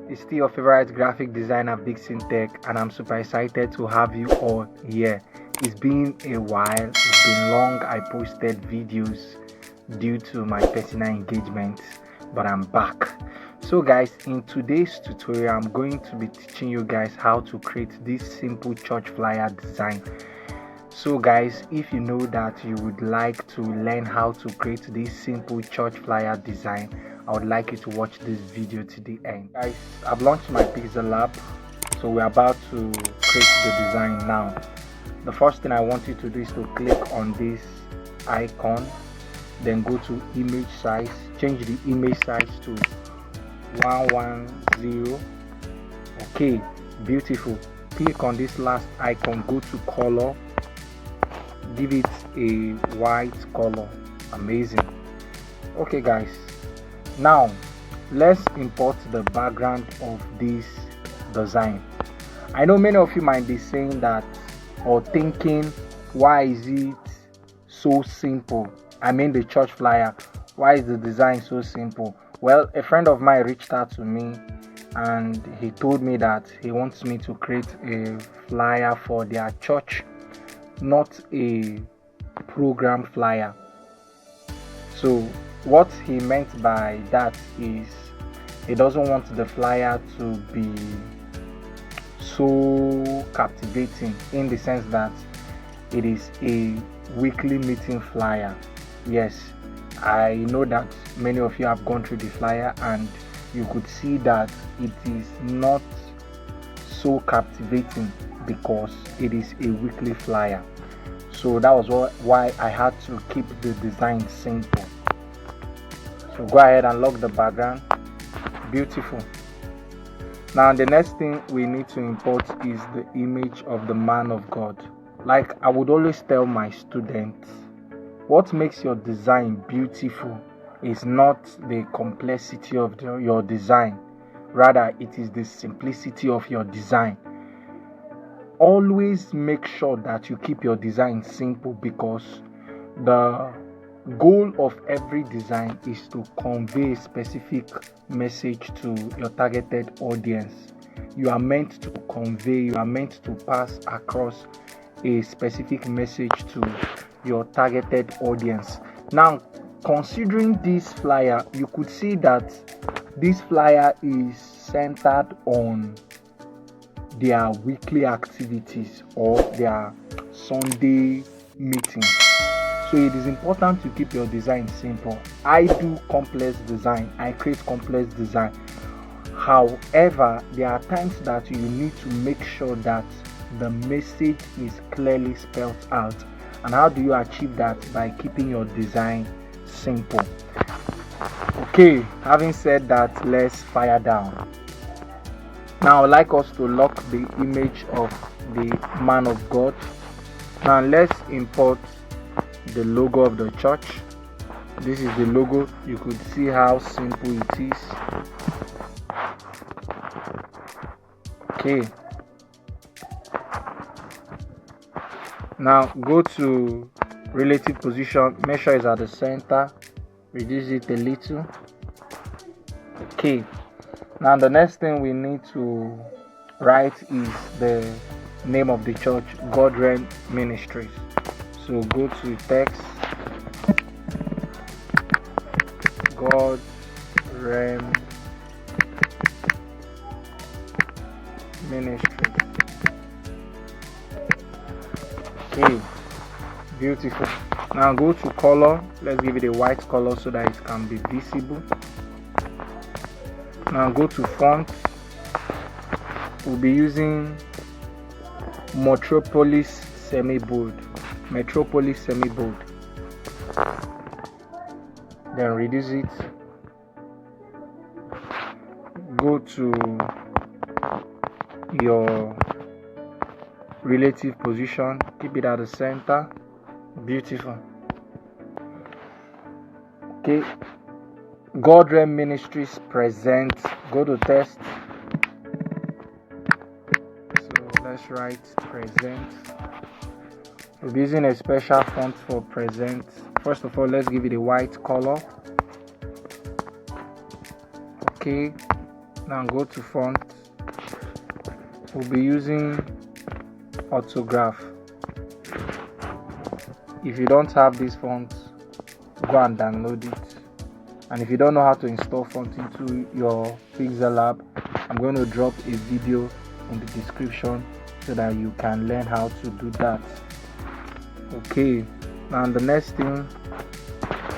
It's still your favorite graphic designer, VicsonTech, and I'm super excited to have you all here. It's been a while, it's been long. I posted videos due to my personal engagements, but I'm back. So guys, in today's tutorial, I'm going to be teaching you guys how to create this simple church flyer design. So guys, if you know that you would like to learn how to create this simple church flyer design, I would like you to watch this video to the end. Guys, I've launched my Pixellab, so we're about to create the design now. The first thing I want you to do is to click on this icon, then go to image size, change the image size to 110. Okay, beautiful. Click on this last icon, go to color, give it a white color. Amazing. Okay guys, now let's import the background of this design. I know many of you might be saying that or thinking, why is it so simple? I mean the church flyer, why is the design so simple? Well, a friend of mine reached out to me and he told me that he wants me to create a flyer for their church, not a program flyer. So what he meant by that is he doesn't want the flyer to be so captivating, in the sense that it is a weekly meeting flyer. Yes, I know that many of you have gone through the flyer and you could see that it is not so captivating because it is a weekly flyer. So that was why I had to keep the design simple. So go ahead and lock the background. Beautiful. Now the next thing we need to import is the image of the man of God. Like I would always tell my students, what makes your design beautiful is not the complexity of your design, rather it is the simplicity of your design. Always make sure that you keep your design simple, because the goal of every design is to convey a specific message to your targeted audience. You are meant to convey, you are meant to pass across a specific message to your targeted audience. Now, considering this flyer, you could see that this flyer is centered on their weekly activities or their Sunday meetings. So it is important to keep your design simple. I do complex design, I create complex design. However, there are times that you need to make sure that the message is clearly spelled out. And how do you achieve that? By keeping your design simple. Okay, having said that, let's fire down. Now I'd like us to lock the image of the man of God. Now let's import the logo of the church. This is the logo. You could see how simple it is. Okay, now go to relative position, make sure it's at the center, reduce it a little. Okay, now the next thing we need to write is the name of the church, God Realm Ministries. So go to text, God Realm Ministries. Okay, beautiful. Now go to color, let's give it a white color so that it can be visible. Now go to font, we'll be using Metropolis semi-bold. Then reduce it, go to your relative position, keep it at the center. Beautiful. Okay, God Realm Ministries present, go to test. So let's write present. We'll be using a special font for present. First of all, let's give it a white color. Okay, now go to font. We'll be using autograph. If you don't have this font, go and download it. And if you don't know how to install font into your Pixellab, I'm going to drop a video in the description so that you can learn how to do that. Okay, now the next thing,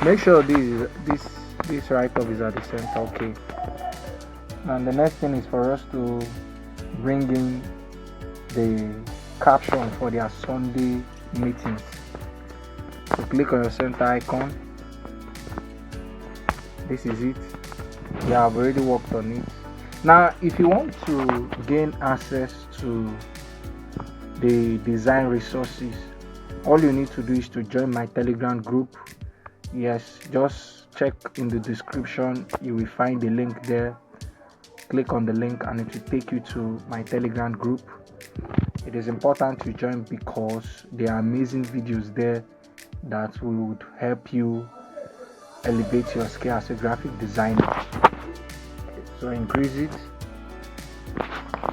make sure this write-up is at the center. Okay, now the next thing is for us to bring in the caption for their Sunday meetings. So click on your center icon. This is it. Yeah, I've already worked on it. Now if you want to gain access to the design resources, all you need to do is to join my Telegram group. Yes, just check in the description, you will find the link there. Click on the link and it will take you to my Telegram group. It is important to join because there are amazing videos there that would help you elevate your skill as a graphic designer. So increase it,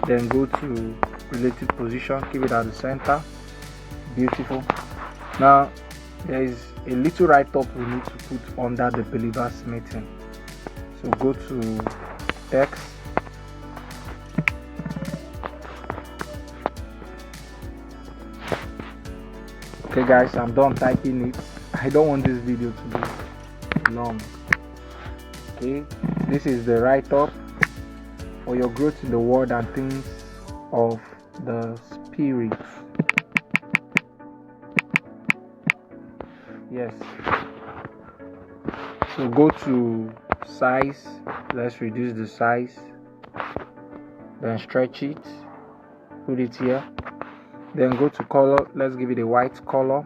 then go to relative position, keep it at the center. Beautiful. Now there is a little write-up we need to put under the believers meeting. So go to text, okay guys, I'm done typing it. I don't want this video to be long. Okay, this is the write-up for your growth in the word and things of the spirit. Yes, so go to size, let's reduce the size, then stretch it, put it here, then go to color, let's give it a white color.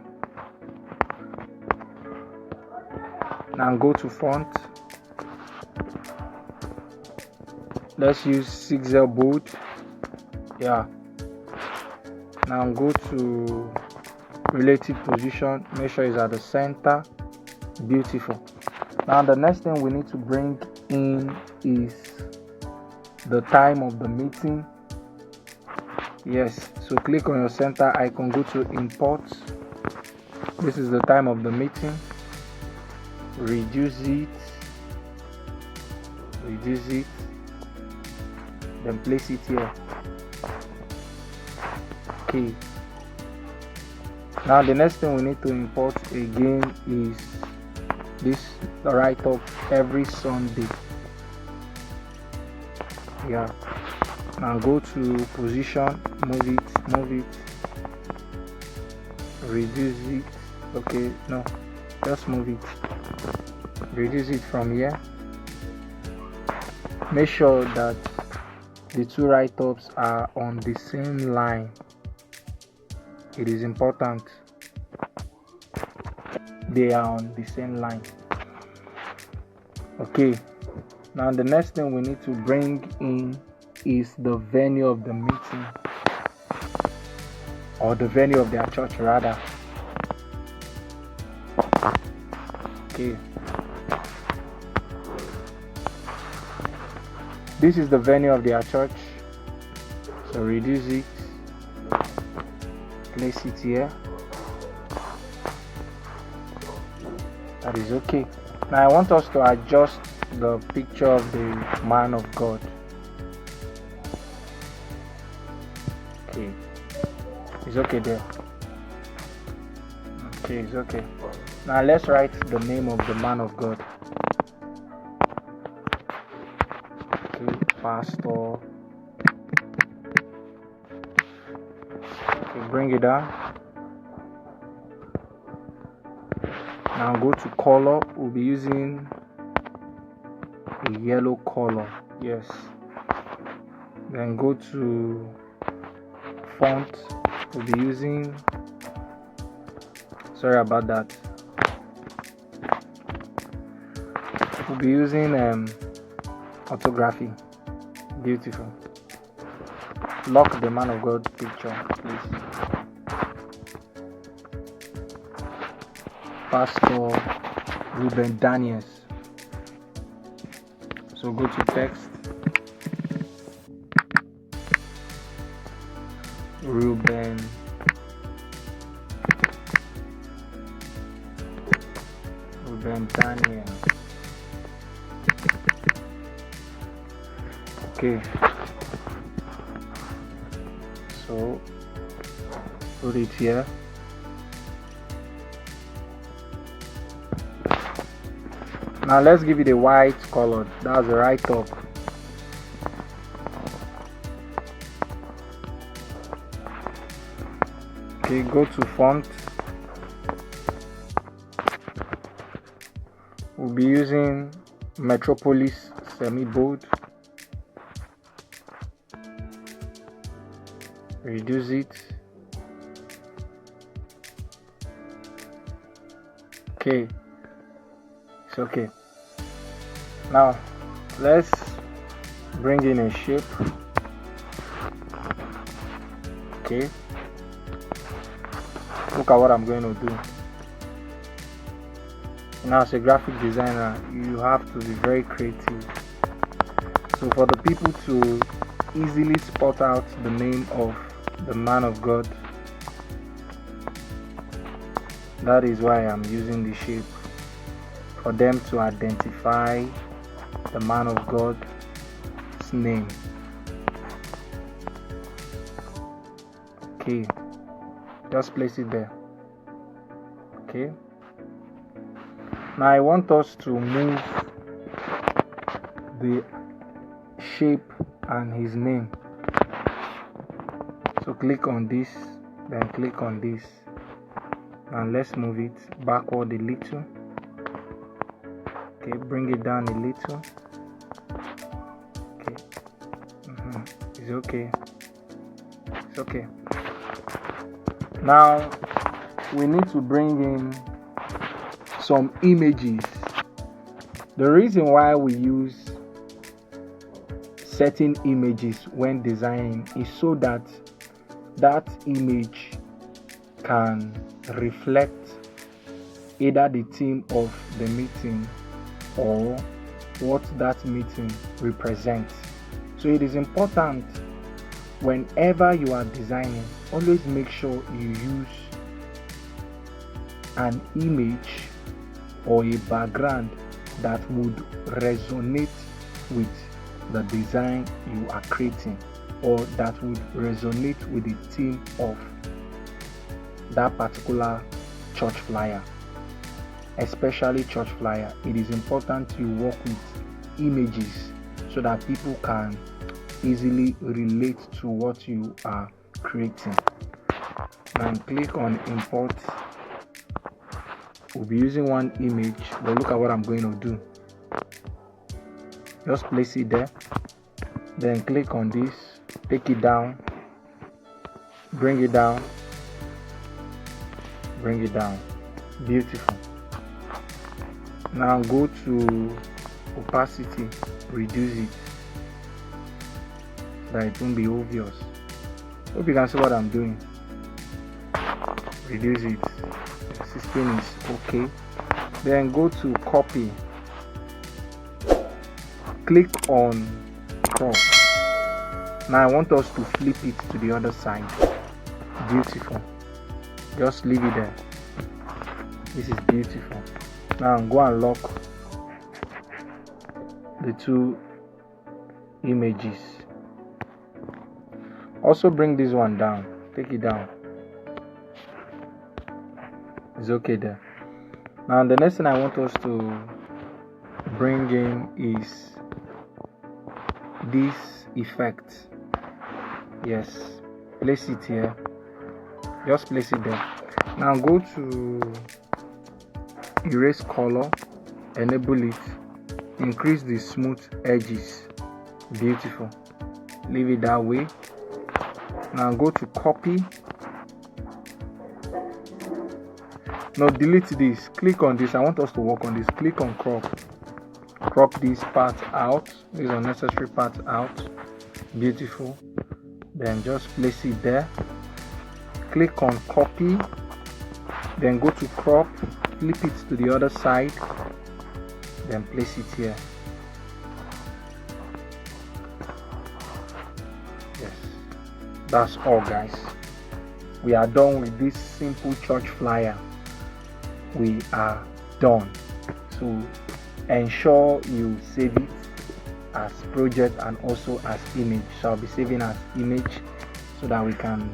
Now go to font, let's use 6L bold. Yeah, now go to relative position, make sure it's at the center. Beautiful. Now the next thing we need to bring in is the time of the meeting. Yes, so click on your center icon, go to import. This is the time of the meeting. Reduce it, then place it here. Okay, now the next thing we need to import again is this write-up every Sunday. Yeah, now go to position, move it, reduce it. Okay, no, just move it, reduce it from here. Make sure that the two write-ups are on the same line. It is important they are on the same line. Okay, now the next thing we need to bring in is the venue of the meeting, or the venue of their church rather. Okay, this is the venue of their church, so reduce it, place it here. That is okay. Now I want us to adjust the picture of the man of God. Okay, it's okay there. Okay, it's okay. Now let's write the name of the man of God. Okay, pastor. Okay, bring it down. Now go to color. We'll be using a yellow color. Yes. Then go to font. We'll be using, sorry about that, we'll be using orthography. Beautiful. Lock the man of God picture, please. Pastor Ruben Daniels. So go to text, Ruben Daniels. Okay, so put it here. Now let's give it a white color. That's the right top. Okay, go to font. We'll be using Metropolis semi-bold. Reduce it. Okay, it's okay. Now let's bring in a shape. Okay, look at what I'm going to do. Now, as a graphic designer, you have to be very creative. So for the people to easily spot out the name of the man of God, that is why I'm using the shape, for them to identify the man of God's name. Okay, just place it there. Okay, now I want us to move the shape and his name. So click on this, then click on this, and let's move it backward a little. Okay, bring it down a little. Okay, it's okay. It's okay. Now we need to bring in some images. The reason why we use certain images when designing is so that that image can reflect either the theme of the meeting or what that meeting represents. So it is important, whenever you are designing, always make sure you use an image or a background that would resonate with the design you are creating, or that would resonate with the theme of that particular church flyer. Especially church flyer, it is important you work with images so that people can easily relate to what you are creating. Now click on import. We'll be using one image, but look at what I'm going to do. Just place it there, then click on this, take it down, bring it down, bring it down. Beautiful. Now go to opacity, reduce it so that it won't be obvious. Hope you can see what I'm doing. Reduce it. 16 is okay. Then go to copy, click on crop. Now I want us to flip it to the other side. Beautiful. Just leave it there. This is beautiful. Now go and lock the two images. Also bring this one down. Take it down. It's okay there. Now the next thing I want us to bring in is this effect. Yes, place it here. Just place it there. Now go to erase color, enable it, increase the smooth edges. Beautiful. Leave it that way. Now go to copy. Now delete this. Click on this. I want us to work on this. Click on crop. Crop this part out. These unnecessary parts out. Beautiful. Then just place it there. Click on copy. Then go to crop. flip it to the other side, then place it here. Yes, that's all, guys. We are done with this simple church flyer. We are done. So ensure you save it as project and also as image. So I'll be saving as image so that we can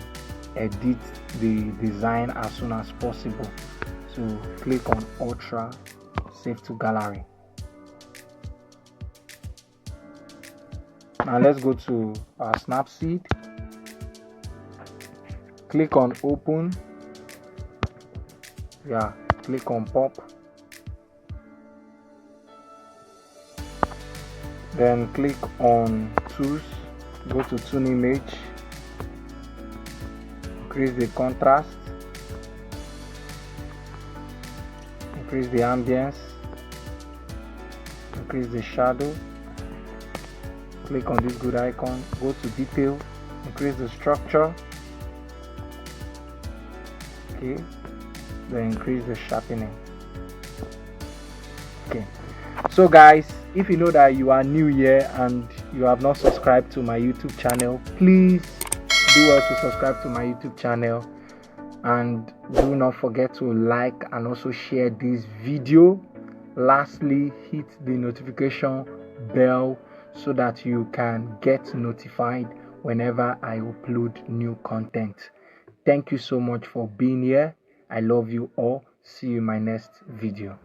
edit the design as soon as possible. So click on Ultra, save to gallery. Now let's go to our Snapseed. Click on open. Yeah, click on pop. Then click on tools, go to tune image, increase the contrast, increase the ambience, increase the shadow. Click on this good icon, go to detail, increase the structure. Okay, then increase the sharpening. Okay, so guys, if you know that you are new here and you have not subscribed to my YouTube channel, please do also subscribe to my YouTube channel, and do not forget to like and also share this video. Lastly, hit the notification bell so that you can get notified whenever I upload new content. Thank you so much for being here. I love you all. See you in my next video.